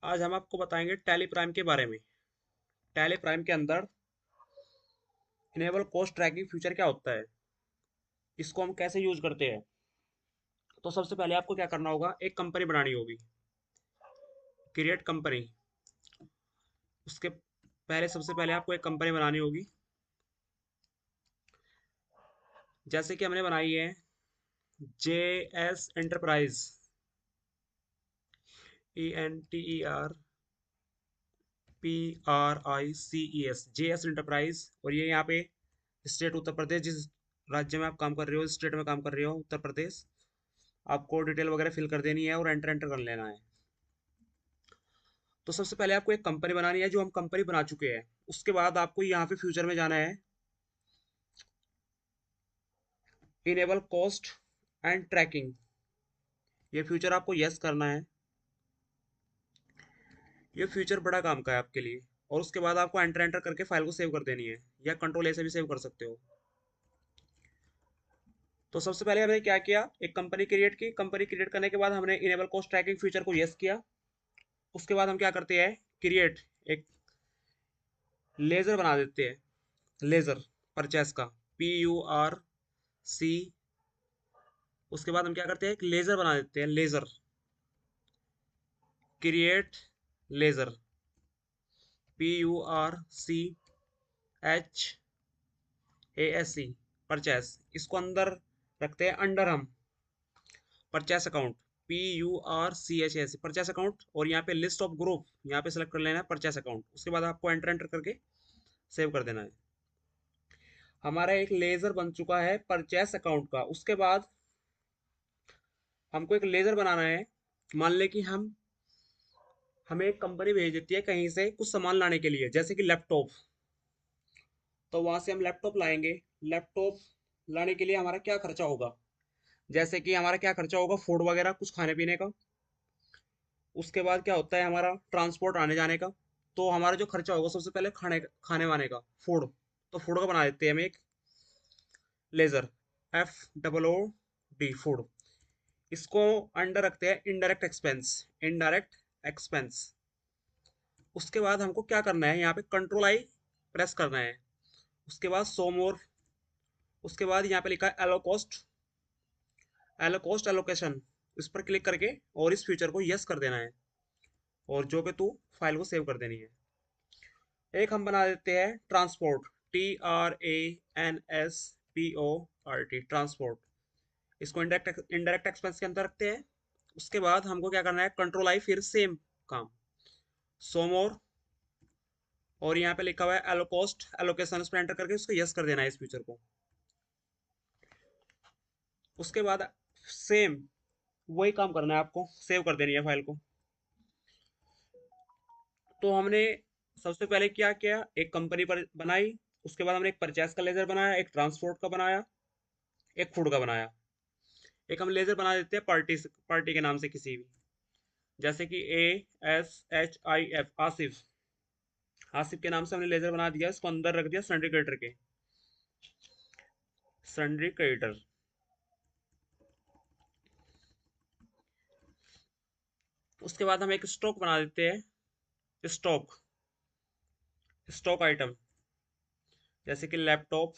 आज हम आपको बताएंगे टैली प्राइम के बारे में। टैली प्राइम के अंदर इनेबल कॉस्ट ट्रैकिंग फीचर क्या होता है, इसको हम कैसे यूज करते हैं। तो सबसे पहले आपको क्या करना होगा, एक कंपनी बनानी होगी, क्रिएट कंपनी। उसके पहले सबसे पहले आपको एक कंपनी बनानी होगी, जैसे कि हमने बनाई है जे S enterprise, ENTERPRICES, JS enterprise. और ये यहाँ पे स्टेट उत्तर प्रदेश, जिस राज्य में आप काम कर रहे हो, स्टेट में काम कर रहे हो, उत्तर प्रदेश, आपको डिटेल वगैरह फिल कर देनी है और एंटर एंटर कर लेना है। तो सबसे पहले आपको एक कंपनी बनानी है, जो हम कंपनी बना चुके हैं। उसके बाद आपको यहाँ पे फ्यूचर में जाना है, इनेबल कॉस्ट एंड ट्रैकिंग। ये फ्यूचर आपको यस करना है। ये फ्यूचर बड़ा काम का है आपके लिए। और उसके बाद आपको एंटर एंटर करके फाइल को सेव कर देनी है, या कंट्रोल ए से भी सेव कर सकते हो। तो सबसे पहले हमने क्या किया, एक कंपनी क्रिएट की। कंपनी क्रिएट करने के बाद हमने इनेबल कॉस्ट ट्रैकिंग फीचर को यस किया। उसके बाद हम क्या करते हैं, क्रिएट एक लेजर बना देते हैं, लेजर परचेस का, PURC। उसके बाद हम क्या करते हैं, एक लेजर बना देते हैं, ledger, create ledger, PURCHASE, purchase. इसको अंदर रखते हैं, अंडर हम purchase account, PURCHAS purchase account. और यहाँ पे लिस्ट ऑफ ग्रुप यहाँ पे सेलेक्ट कर लेना है, परचेस अकाउंट। उसके बाद आपको एंटर एंटर करके सेव कर देना है। हमारा एक लेजर बन चुका है परचेस अकाउंट का। उसके बाद हमको एक लेजर बनाना है। मान ले कि हमें एक कंपनी भेज देती है कहीं से कुछ सामान लाने के लिए, जैसे कि लैपटॉप। तो वहां से हम लैपटॉप लाएंगे। लैपटॉप लाने के लिए हमारा क्या खर्चा होगा, जैसे कि हमारा क्या खर्चा होगा, फूड वगैरह, कुछ खाने पीने का। उसके बाद क्या होता है, हमारा ट्रांसपोर्ट आने जाने का। तो हमारा जो खर्चा होगा सबसे पहले खाने खाने वाने का, फूड। तो फूड का बना देते हैं हम एक लेजर, FOOD, फूड। इसको अंडर रखते हैं इनडायरेक्ट एक्सपेंस, इनडायरेक्ट एक्सपेंस। उसके बाद हमको क्या करना है, यहाँ पे कंट्रोल आई प्रेस करना है। उसके बाद सो मोर। उसके बाद यहाँ पे लिखा है allow cost, allow cost allocation. इस पर क्लिक करके और इस फीचर को यस कर देना है, और जो कि तू फाइल को सेव कर देनी है। एक हम बना देते हैं ट्रांसपोर्ट, TRANSPORT, ट्रांसपोर्ट। इसको इंडायरेक्ट इंडायरेक्ट एक्सपेंस के अंदर रखते हैं। उसके बाद हमको क्या करना है, कंट्रोल आई, फिर सेम काम, सो मोर। और यहाँ पे लिखा हुआ है एलो कॉस्ट एलोकेशन, उस पर एंटर करके उसको यस कर देना है, इस फीचर को। उसके बाद सेम वही काम करना है, आपको सेव कर देनी है फाइल को। तो हमने सबसे पहले क्या किया, एक कंपनी पर बनाई। उसके बाद हमने एक परचेस का लेजर बनाया, एक ट्रांसपोर्ट का बनाया, एक फूड का बनाया। एक हम लेजर बना देते हैं पार्टी पार्टी के नाम से किसी भी, जैसे कि ASHIF, आसिफ। आसिफ के नाम से हमने लेजर बना दिया, इसको अंदर रख दिया सन्ड्री क्रेडिटर के, सन्ड्री क्रेडिटर। उसके बाद हम एक स्टॉक बना देते हैं, स्टॉक, स्टॉक आइटम, जैसे कि लैपटॉप।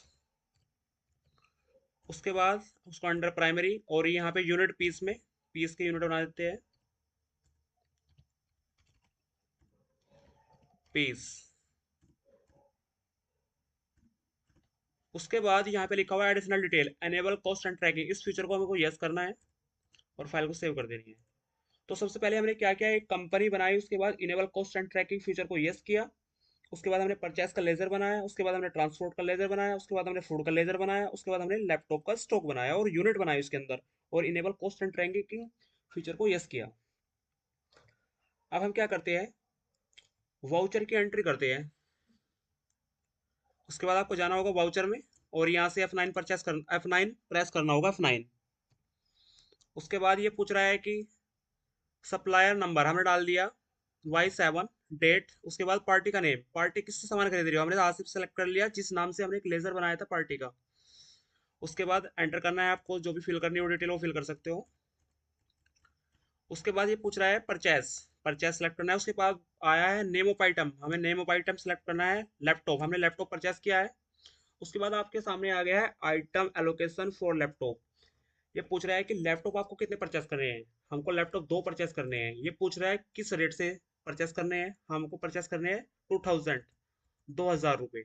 उसके बाद उसको अंडर प्राइमरी, और यहाँ पे यूनिट पीस में, पीस के यूनिट बना देते हैं, पीस। उसके बाद यहाँ पे लिखा हुआ है additional detail, enable cost and tracking. इस फीचर को हमको यस करना है और फाइल को सेव कर देनी है। तो सबसे पहले हमने क्या किया, एक कंपनी बनाई। उसके बाद enable cost and tracking feature को यस किया। उसके बाद हमने परचेस का लेजर बनाया। उसके बाद हमने ट्रांसपोर्ट का लेजर बनाया। उसके बाद हमने फूड का लेजर बनाया। उसके बाद हमने लैपटॉप का स्टॉक बनाया और यूनिट बनाई उसके अंदर, और enable cost and tracking feature को यस किया। अब हम क्या करते हैं, वाउचर की एंट्री करते हैं। उसके बाद आपको जाना होगा वाउचर में, और यहाँ से F9 प्रेस करना होगा, F9। उसके बाद ये पूछ रहा है कि सप्लायर नंबर हमने डाल दिया, Y7, डेट। उसके बाद पार्टी का नेम, पार्टी किससे सामान खरीद रही हो, हमने आसिफ सेलेक्ट कर लिया, जिस नाम से हमने एक लेजर बनाया था पार्टी का। उसके बाद एंटर करना है, आपको जो भी फिल करनी हो डिटेल वो फिल कर सकते हो। उसके बाद ये पूछ रहा है परचेस, परचेस सेलेक्ट करना है। उसके बाद आया है नेम ऑफ आइटम, हमें नेम ऑफ आइटम सेलेक्ट करना है लैपटॉप, हमने लैपटॉप परचेस किया है। उसके बाद आपके सामने आ गया है आइटम एलोकेशन फॉर लैपटॉप। ये पूछ रहा है कि लैपटॉप आपको कितने परचेस करने हैं। हमको लैपटॉप 2 परचेस करने हैं। ये पूछ रहा है किस रेट से परचेस करने हैं। हमको परचेस करने हैं 2000, 2000 रुपये।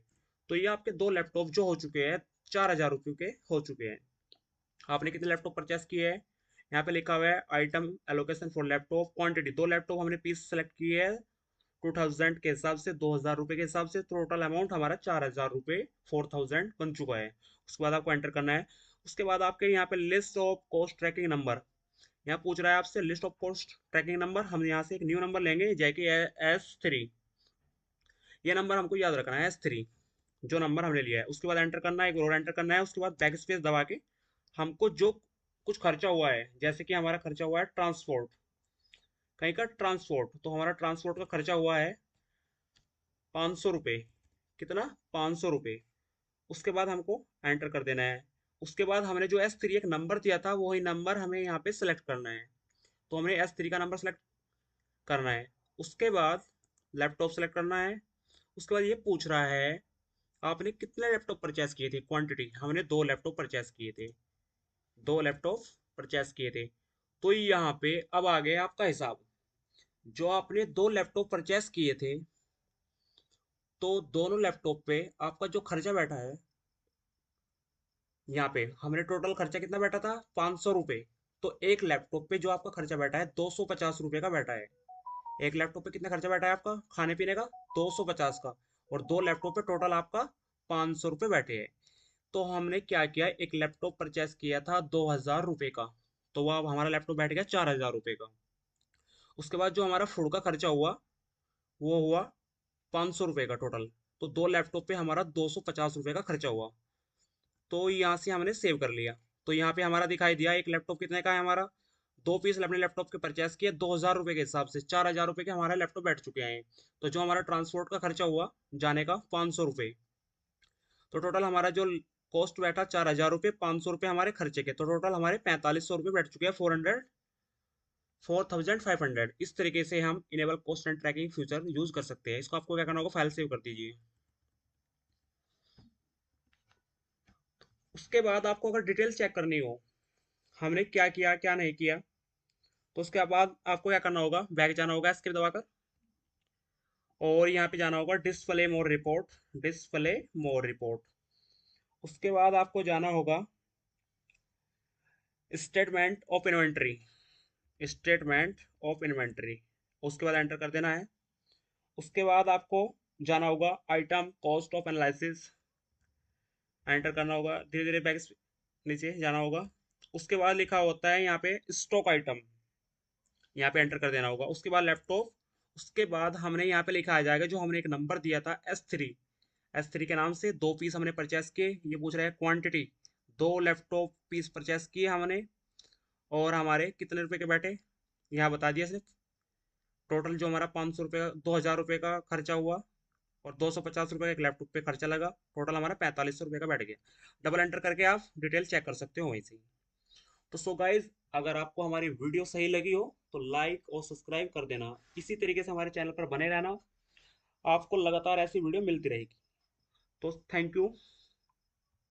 तो ये आपके 2 लैपटॉप जो हो चुके हैं 4000 रुपये के हो चुके हैं। आपने कितने लैपटॉप परचेस किए हैं, यहाँ पे लिखा हुआ है item allocation for laptop quantity, 2 laptop हमने पीस सेलेक्ट किए हैं 2000 के हिसाब से, 2000 रुपये के हिसाब से। टोटल अमाउंट हमारा 4000 रुपये, 4000 बन चुका है। उसके बाद आपको एंटर करना है। उसके बाद आपके यहाँ पे list of cost tracking number, यहाँ पूछ रहा है आपसे list of cost tracking number. हम यहाँ से एक न्यू नंबर लेंगे जैसे कि S3। ये नंबर हमको याद रखना है, S3 जो नंबर हमने लिया है। उसके बाद एंटर करना है, एक और एंटर करना है। उसके बाद बैक स्पेस दबा के हमको जो कुछ खर्चा हुआ है, जैसे कि हमारा खर्चा हुआ है ट्रांसपोर्ट, कहीं का ट्रांसपोर्ट, तो हमारा ट्रांसपोर्ट का खर्चा हुआ है 500 रुपये। कितना, 500 रुपये। उसके बाद हमको एंटर कर देना है। उसके बाद हमने जो S3 एक नंबर दिया था वही नंबर हमें यहाँ पे सिलेक्ट करना है। तो हमने S3 का नंबर सेलेक्ट करना है। उसके बाद लैपटॉप सेलेक्ट करना है। उसके बाद ये पूछ रहा है आपने कितने लैपटॉप परचेस किए थे, क्वांटिटी, हमने 2 लैपटॉप परचेस किए थे, 2 लैपटॉप परचेस किए थे। तो यहाँ पे अब आ गया आपका हिसाब। जो आपने 2 लैपटॉप परचेस किए थे, तो दोनों लैपटॉप पे आपका जो खर्चा बैठा है, यहाँ पे हमने टोटल खर्चा कितना बैठा था, 500 रुपये। तो एक लैपटॉप पे जो आपका खर्चा बैठा है 250 रुपये का बैठा है। एक लैपटॉप पे कितना खर्चा बैठा है आपका खाने पीने का, 250 का। और 2 लैपटॉप पे टोटल आपका 500 रुपये बैठे हैं। तो हमने क्या किया, एक लैपटॉप परचेस किया था 2000 रुपये का, तो वह अब हमारा लैपटॉप बैठ गया 4000 रुपये का। उसके बाद जो हमारा फूड का खर्चा हुआ वो हुआ 500 रुपये का टोटल। तो 2 लैपटॉप पे हमारा 250 रुपये का खर्चा हुआ। तो यहाँ से हमने सेव कर लिया। तो यहाँ पे हमारा दिखाई दिया एक लैपटॉप कितने का है हमारा, 2 पीस अपने लैपटॉप के परचेस किए 2000 रुपये के हिसाब से, 4000 रुपये के हमारा लैपटॉप बैठ चुके हैं। तो जो हमारा ट्रांसपोर्ट का खर्चा हुआ जाने का 500 रुपये, तो टोटल हमारा जो कॉस्ट बैठा 4000 रुपये, 500 रुपये हमारे खर्चे के, तो टोटल हमारे 4500 रुपये बैठ चुके हैं, 4500। इस तरीके से हम enable cost and tracking future use कर सकते हैं। इसको आपको क्या करना होगा, फाइल सेव कर दीजिए। उसके बाद आपको अगर डिटेल चेक करनी हो हमने क्या किया क्या नहीं किया, तो उसके बाद आपको क्या करना होगा, बैक जाना होगा एस्केप दबाकर, और यहाँ पे जाना होगा डिस्प्ले मोर रिपोर्ट, डिस्प्ले मोर रिपोर्ट। उसके बाद आपको जाना होगा statement of inventory, statement of inventory. उसके बाद एंटर कर देना है। उसके बाद आपको जाना होगा item cost of analysis, enter करना होगा, धीरे धीरे बैक नीचे जाना होगा। उसके बाद लिखा होता है यहाँ पे स्टॉक आइटम, यहाँ पे एंटर कर देना होगा। उसके बाद लैपटॉप। उसके बाद हमने यहाँ पे लिखा आ जाएगा जो हमने एक नंबर दिया था S3, S3 के नाम से 2 पीस हमने परचेस किए। ये पूछ रहा है क्वांटिटी, 2 लैपटॉप पीस परचेस किए हमने, और हमारे कितने रुपए के बैठे यहाँ बता दिया सिर्फ। टोटल जो हमारा 500 रुपये, 2000 रुपये का खर्चा हुआ, और 250 रुपये का एक लैपटॉप पे खर्चा लगा, टोटल हमारा 4500 रुपये का बैठ गया। डबल एंटर करके आप डिटेल चेक कर सकते हो वहीं से। तो सो गाइज, अगर आपको हमारी वीडियो सही लगी हो तो लाइक और सब्सक्राइब कर देना। इसी तरीके से हमारे चैनल पर बने रहना, आपको लगातार ऐसी वीडियो मिलती रहेगी। तो थैंक यू।